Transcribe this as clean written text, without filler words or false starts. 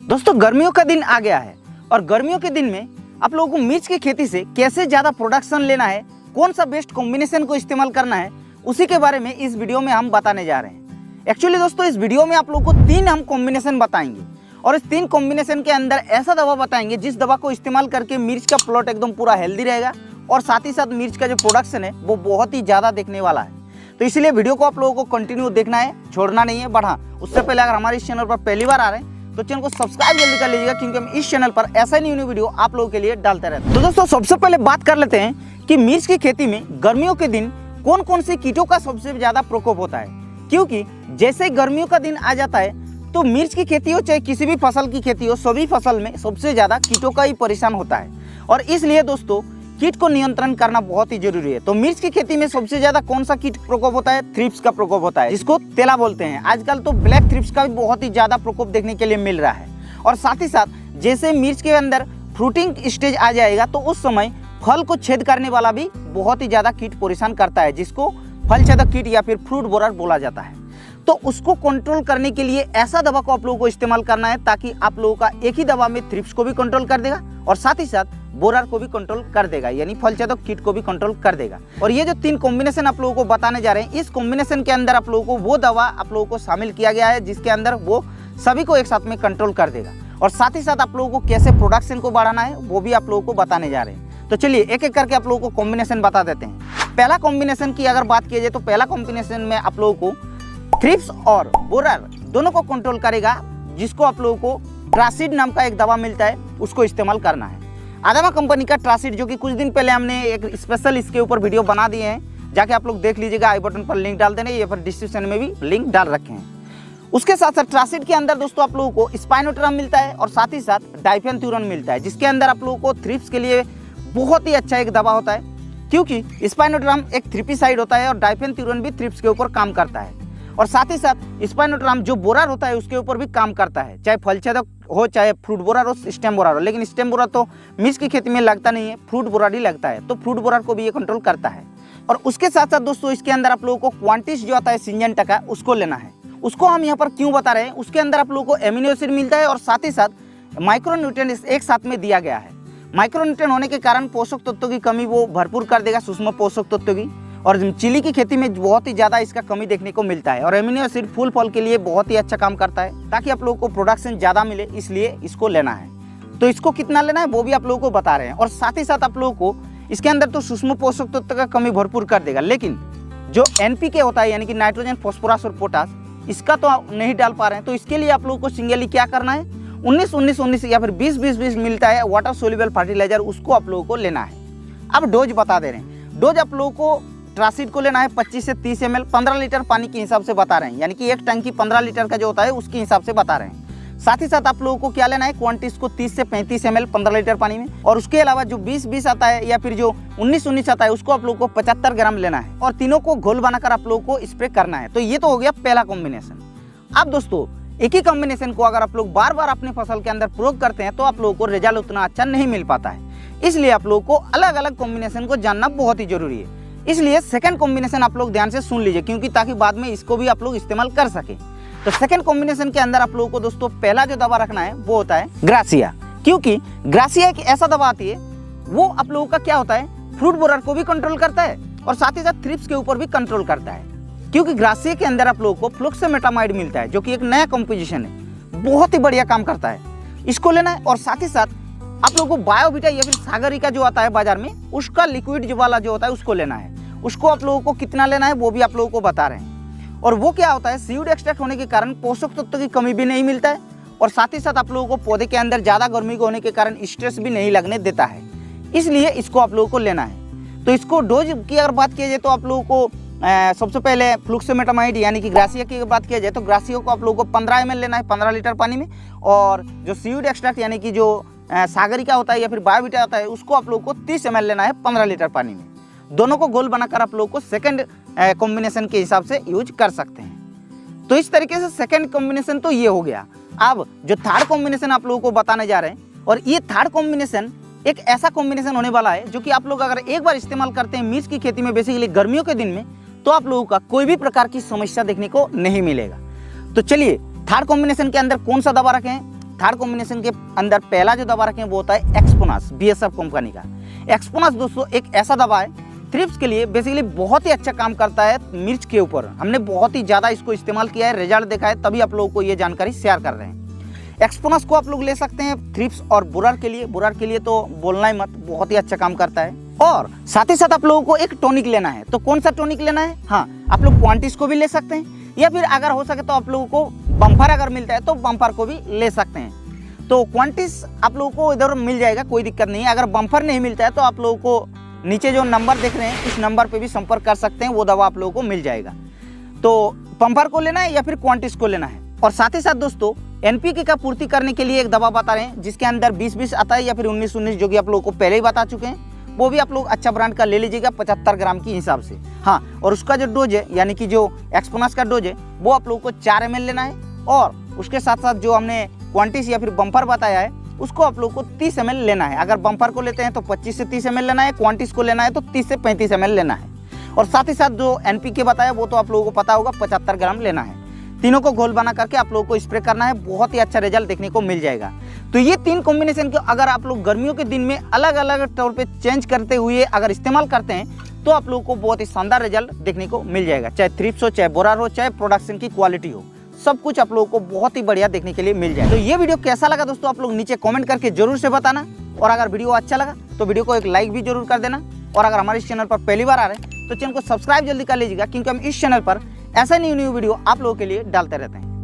दोस्तों गर्मियों का दिन आ गया है और गर्मियों के दिन में आप लोगों को मिर्च की खेती से कैसे ज़्यादा प्रोडक्शन लेना है, कौन सा बेस्ट कॉम्बिनेशन को इस्तेमाल करना है, उसी के बारे में इस वीडियो में हम बताने जा रहे हैं। एक्चुअली दोस्तों इस वीडियो में आप लोगों को 3 हम कॉम्बिनेशन बताएंगे और इस 3 कॉम्बिनेशन के अंदर ऐसा दवा बताएंगे जिस दवा को इस्तेमाल करके मिर्च का प्लॉट एकदम पूरा हेल्दी रहेगा और साथ ही साथ मिर्च का जो प्रोडक्शन है वो बहुत ही ज़्यादा देखने वाला है। तो इसलिए वीडियो को आप लोगों को कंटिन्यू देखना है, छोड़ना नहीं है। बट हाँ, उससे पहले अगर हमारे इस चैनल पर पहली बार आ रहे हैं तो चैनल को सब्सक्राइब जल्दी कर लीजिएगा, क्योंकि हम इस चैनल पर ऐसा न्यू वीडियो आप लोगों के लिए डालते रहते हैं। तो दोस्तों सबसे पहले बात कर लेते हैं कि मिर्च की खेती में गर्मियों के दिन कौन कौन से कीटों का सबसे ज्यादा प्रकोप होता है। क्योंकि जैसे ही गर्मियों का दिन आ जाता है तो मिर्च की खेती हो चाहे किसी भी फसल की खेती हो, सभी फसल में सबसे ज्यादा कीटों का ही परेशान होता है और इसलिए दोस्तों कीट को नियंत्रण करना बहुत ही जरूरी है। तो मिर्च की खेती में सबसे ज्यादा कौन सा कीट प्रकोप होता है? थ्रिप्स का प्रकोप होता है, जिसको तेला बोलते हैं। आजकल तो ब्लैक थ्रिप्स का भी बहुत ही ज्यादा प्रकोप देखने के लिए मिल रहा है और साथ ही साथ जैसे मिर्च के अंदर फ्रूटिंग स्टेज आ जाएगा तो उस समय फल को छेद करने वाला भी बहुत ही ज्यादा कीट परेशान करता है, जिसको फल छेदक कीट या फिर फ्रूट बोरर बोला जाता है। तो उसको कंट्रोल करने के लिए ऐसा दवा को आप लोगों को इस्तेमाल करना है ताकि आप लोगों का एक ही दवा में थ्रिप्स को भी कंट्रोल कर देगा और साथ ही साथ बोरर को भी कंट्रोल कर देगा, यानी फल छेदक कीट को भी कंट्रोल कर देगा। और ये जो 3 कॉम्बिनेशन आप लोगों को बताने जा रहे हैं, इस कॉम्बिनेशन के अंदर आप लोगों को वो दवा आप लोगों को शामिल किया गया है जिसके अंदर वो सभी को एक साथ में कंट्रोल कर देगा और साथ ही साथ आप लोगों को कैसे प्रोडक्शन को बढ़ाना है वो भी आप लोगों को बताने जा रहे हैं। तो चलिए एक एक करके आप लोगों को कॉम्बिनेशन बता देते हैं। पहला कॉम्बिनेशन की अगर बात की जाए तो पहला कॉम्बिनेशन में आप लोगों को थ्रिप्स और बोरर दोनों को कंट्रोल करेगा, जिसको आप लोगों को ट्रासिड नाम का एक दवा मिलता है, उसको इस्तेमाल करना है। आदामा कंपनी का ट्रासिड, जो कि कुछ दिन पहले हमने एक स्पेशल इसके ऊपर वीडियो बना दिए हैं, जाके आप लोग देख लीजिएगा। आई बटन पर लिंक डाल देने या फिर डिस्क्रिप्शन में भी लिंक डाल रखे हैं। उसके साथ साथ ट्रासिड के अंदर दोस्तों आप लोगों को स्पाइनोट्रम मिलता है और साथ ही साथ डाइफेनथ्यूरन मिलता है, जिसके अंदर आप लोगों को थ्रिप्स के लिए बहुत ही अच्छा एक दवा होता है, क्योंकि स्पाइनोट्रम एक थ्रिप्साइड होता है और डाइफेनथ्यूरन भी थ्रिप्स के ऊपर काम करता है और साथ ही साथ स्पाइनोट्रम जो बोरर होता है उसके ऊपर भी काम करता है, चाहे फल छेदक हो चाहे फ्रूट बोरर हो, स्टेम बोरर हो। लेकिन स्टेम बोरर तो मिर्च की खेती में लगता नहीं है, फ्रूट बोरर ही लगता है, तो फ्रूट बोरर को भी ये कंट्रोल करता है। और उसके साथ साथ दोस्तों इसके अंदर आप लोगों को क्वांटिस जो आता है सिंजेंटा का, उसको लेना है। उसको हम यहाँ पर क्यों बता रहे हैं, उसके अंदर आप लोगों को एमिनो एसिड मिलता है और साथ ही साथ माइक्रोन्यूट्रिएंट एक साथ में दिया गया है। माइक्रोन्यूट्रिएंट होने के कारण पोषक तत्वों की कमी वो भरपूर कर देगा, सूक्ष्म पोषक तत्वों की, और चिली की खेती में बहुत ही ज़्यादा इसका कमी देखने को मिलता है। और एमिनो एसिड फूल फल के लिए बहुत ही अच्छा काम करता है ताकि आप लोगों को प्रोडक्शन ज़्यादा मिले, इसलिए इसको लेना है। तो इसको कितना लेना है वो भी आप लोगों को बता रहे हैं। और साथ ही साथ आप लोगों को इसके अंदर तो सूक्ष्म पोषक तत्व का कमी भरपूर कर देगा, लेकिन जो NPK होता है यानी कि नाइट्रोजन, फॉस्फोरस और पोटास, इसका तो नहीं डाल पा रहे हैं। तो इसके लिए आप लोगों को सिंगली क्या करना है, 19-19-19 या फिर 20-20-20 मिलता है वाटर सोल्यूबल फर्टिलाइजर, उसको आप लोगों को लेना है। अब डोज बता दे रहे हैं। डोज आप लोगों को ट्रासिड को लेना है 25 से 30 ml 15 लीटर पानी के हिसाब से बता रहे हैं, यानी कि एक टंकी 15 लीटर का जो होता है उसके हिसाब से बता रहे हैं। साथ ही साथ आप लोगों को क्या लेना है, क्वांटिस को 30 से 35 ml 15 लीटर पानी में, और उसके अलावा जो 20-20 आता है या फिर जो 19-19 आता है उसको आप लोगों को 75 ग्राम लेना है और तीनों को घोल बनाकर आप लोगों को स्प्रे करना है। तो ये तो हो गया पहला कॉम्बिनेशन। अब दोस्तों एक ही कॉम्बिनेशन को अगर आप लोग बार बार अपने फसल के अंदर प्रयोग करते हैं तो आप लोगों को रिजल्ट उतना अच्छा नहीं मिल पाता है, इसलिए आप लोगों को अलग अलग कॉम्बिनेशन को जानना बहुत ही जरूरी है। इसलिए सेकंड कॉम्बिनेशन आप लोग ध्यान से सुन लीजिए, क्योंकि ताकि बाद में इसको भी आप लोग इस्तेमाल कर सके। तो सेकंड कॉम्बिनेशन के अंदर आप लोगों को दोस्तों पहला जो दवा रखना है वो होता है ग्रासिया, क्योंकि ग्रासिया एक ऐसा दवा आती है वो आप लोगों का क्या होता है, फ्रूट बोरर को भी कंट्रोल करता है और साथ ही साथ थ्रिप्स के ऊपर भी कंट्रोल करता है। क्योंकि ग्रासिया के अंदर आप लोगों को फ्लुक्सामेटामाइड मिलता है, जो कि एक नया कॉम्पोजिशन है, बहुत ही बढ़िया काम करता है, इसको लेना है। और साथ ही साथ आप लोगों को बायोविटा या फिर सागरिका जो आता है बाजार में, उसका लिक्विड जो वाला जो होता है उसको लेना है। उसको आप लोगों को कितना लेना है वो भी आप लोगों को बता रहे हैं। और वो क्या होता है, सीड एक्सट्रैक्ट होने के कारण पोषक तत्व की कमी भी नहीं मिलता है और साथ ही साथ आप लोगों को पौधे के अंदर ज़्यादा गर्मी होने के कारण स्ट्रेस भी नहीं लगने देता है, इसलिए इसको आप लोगों को लेना है। तो इसको डोज की अगर बात किया जाए तो आप लोगों को सबसे पहले फ्लुक्सामेटामाइड यानी कि ग्रासिया की बात किया जाए तो ग्रासिया को आप लोगों को 15 ml लेना है 15 लीटर पानी में, और जो सीड एक्सट्रैक्ट यानी कि जो सागरिका होता है या फिर बायोविटा होता है उसको आप लोगों को 30 ml लेना है 15 लीटर पानी में। दोनों को गोल बनाकर आप लोगों को सेकंड कॉम्बिनेशन के हिसाब से यूज कर सकते हैं। तो इस तरीके से सेकंड कॉम्बिनेशन तो ये हो गया। अब जो थर्ड कॉम्बिनेशन आप लोगों को बताने जा रहे हैं, और ये थर्ड कॉम्बिनेशन एक ऐसा कॉम्बिनेशन होने वाला है जो कि आप लोग अगर एक बार इस्तेमाल करते हैं मिर्च की खेती में, बेसिकली गर्मियों के दिन में, तो आप लोगों का कोई भी प्रकार की समस्या देखने को नहीं मिलेगा। तो चलिए थर्ड कॉम्बिनेशन के अंदर कौन सा दवा रखें, थर्ड कॉम्बिनेशन के अंदर पहला जो दवा रखें वो होता है एक्सपोनास, BSF कंपनी का। एक्सपोनास दोस्तों एक ऐसा दवा है थ्रिप्स के लिए, बेसिकली बहुत ही अच्छा काम करता है मिर्च के ऊपर। हमने बहुत ही ज़्यादा इसको इस्तेमाल किया है, रिजल्ट देखा है, तभी आप लोगों को ये जानकारी शेयर कर रहे हैं। एक्सपोनास को आप लोग ले सकते हैं थ्रिप्स और बुरार के लिए। बुरार के लिए तो बोलना ही मत, बहुत ही अच्छा काम करता है। और साथ ही साथ आप लोगों को एक टॉनिक लेना है। तो कौन सा टॉनिक लेना है? हाँ, आप लोग क्वांटिस को भी ले सकते हैं, या फिर अगर हो सके तो आप लोगों को बम्पर अगर मिलता है तो बम्पर को भी ले सकते हैं। तो क्वांटिस आप लोगों को इधर मिल जाएगा, कोई दिक्कत नहीं है। अगर बम्पर नहीं मिलता है तो आप लोगों को नीचे जो नंबर देख रहे हैं इस नंबर पे भी संपर्क कर सकते हैं, वो दवा आप लोगों को मिल जाएगा। तो बम्पर को लेना है या फिर क्वांटिस को लेना है। और साथ ही साथ दोस्तों NPK का पूर्ति करने के लिए एक दवा बता रहे हैं जिसके अंदर 20-20 आता है या फिर 19-19, जो कि आप लोगों को पहले ही बता चुके हैं। वो भी आप लोग अच्छा ब्रांड का ले लीजिएगा 75 ग्राम की हिसाब से। हाँ, और उसका जो डोज है यानी कि जो एक्सपोनास का डोज है वो आप लोगों को 4 ml लेना है। और उसके साथ साथ जो हमने क्वांटिस या फिर बम्पर बताया है उसको आप लोग को 30 ml लेना है। अगर बम्पर को लेते हैं तो 25 से 30 ml लेना है, क्वांटिस को लेना है तो 30 से 35 ml लेना है। और साथ ही साथ जो NPK बताया वो तो आप लोगों को पता होगा, 75 ग्राम लेना है। तीनों को घोल बना करके आप लोगों को स्प्रे करना है, बहुत ही अच्छा रिजल्ट देखने को मिल जाएगा। तो ये 3 कॉम्बिनेशन को अगर आप लोग गर्मियों के दिन में अलग अलग तौर पे चेंज करते हुए अगर इस्तेमाल करते हैं तो आप लोगों को बहुत ही शानदार रिजल्ट देखने को मिल जाएगा। चाहे थ्रिप्स हो, चाहे बोरार हो, चाहे प्रोडक्शन की क्वालिटी हो, सब कुछ आप लोगों को बहुत ही बढ़िया देखने के लिए मिल जाएगा। तो ये वीडियो कैसा लगा दोस्तों आप लोग नीचे कमेंट करके जरूर से बताना। और अगर वीडियो अच्छा लगा तो वीडियो को एक लाइक भी जरूर कर देना। और अगर हमारे इस चैनल पर पहली बार आ रहे हैं तो चैनल को सब्सक्राइब जल्दी कर लीजिएगा, क्योंकि हम इस चैनल पर ऐसा न्यू वीडियो आप लोगों के लिए डालते रहते हैं।